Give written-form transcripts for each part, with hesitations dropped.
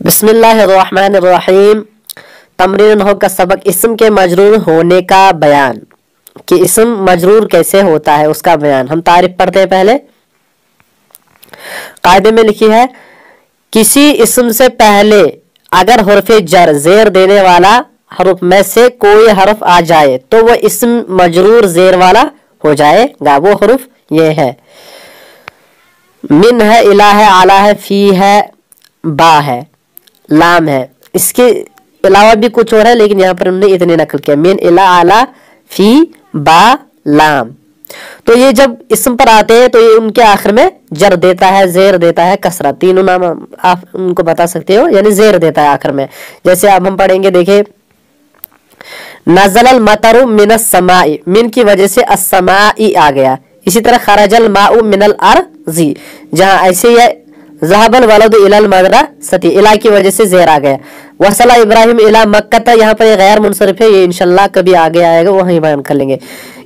بسم اللہ الرحمن الرحیم۔ تمرین 9 کا سبق اسم کے مجرور ہونے کا بیان، کہ اسم مجرور کیسے ہوتا ہے اس کا بیان۔ ہم تعریف پڑھتے ہیں پہلے۔ قاعدے میں لکھی ہے، کسی اسم سے پہلے اگر حرف جر زیر دینے والا حرف میں سے کوئی حرف آ جائے تو وہ اسم مجرور زیر والا ہو جائے گا۔ وہ حرف یہ ہے، من ہے، الہ ہے، اعلی ہے، فی ہے، با ہے، لام ہے۔ اس کے علاوہ بھی کچھ اور ہے لیکن یہاں پر انہوں نے اتنے نقل کیا، من، الہ، اعلی، فی، با، لام۔ تو یہ جب اسم پر آتے ہیں تو یہ ان کے آخر میں جر دیتا ہے، زیر دیتا ہے، کسرہ، تینوں نام آپ ان کو بتا سکتے ہو، یعنی زیر دیتا ہے آخر میں۔ جیسے اب ہم پڑھیں گے، دیکھیں، نزل المطر من السماء، من کی وجہ سے السماء آ گیا۔ اسی طرح خرج الماء من الارض، جہاں ایسے ہی ہے، ذهب الولد الى المدرسة، الى کی وجہ سے زیر آ گیا۔ وصل ابراہیم الى مکہ، یہاں پر یہ غیر منصرف ہے، یہ انشاءاللہ کبھی آگے آئے گا، وہیں بیان کر لیں گے۔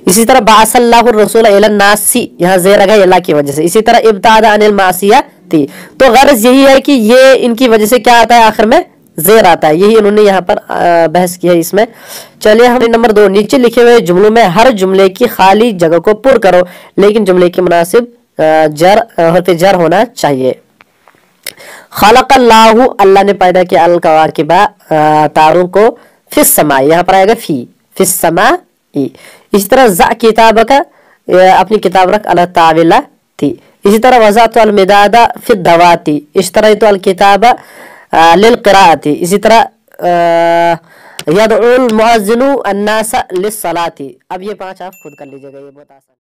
اسی طرح بعث اللہ الرسول الى الناس، یہاں زیر آ گیا الى کی وجہ سے۔ اسی طرح ابتعد عن المعصیۃ، تو غرض یہی ہے کہ یہ ان کی وجہ سے کیا آتا ہے، آخر میں زیر آتا ہے۔ یہی انہوں نے یہاں پر بحث کی ہے اس میں۔ چلیے ہم نمبر 2، نیچے لکھے ہوئے جملوں میں ہر جملے کی خالی جگہ کو پر کرو، لیکن جملے کے مناسب حرف جر ہونا چاہیے۔ خلق اللہ، اللہ نے پیدا کیا، الکواکب، تاروں کو، فی السماء، یہاں پر آئے گا فی السماء۔ اسی طرح ضع کتابک، اپنی کتاب رکھ، الطاولۃ۔ اسی طرح وضعت المداد فی الدوات، اشتریت الکتاب للقراءۃ۔ اسی طرح یدعو المؤذن الناس للصلاۃ۔ اب یہ 5 آپ خود کر لیجیے گا، یہ بہت آسان۔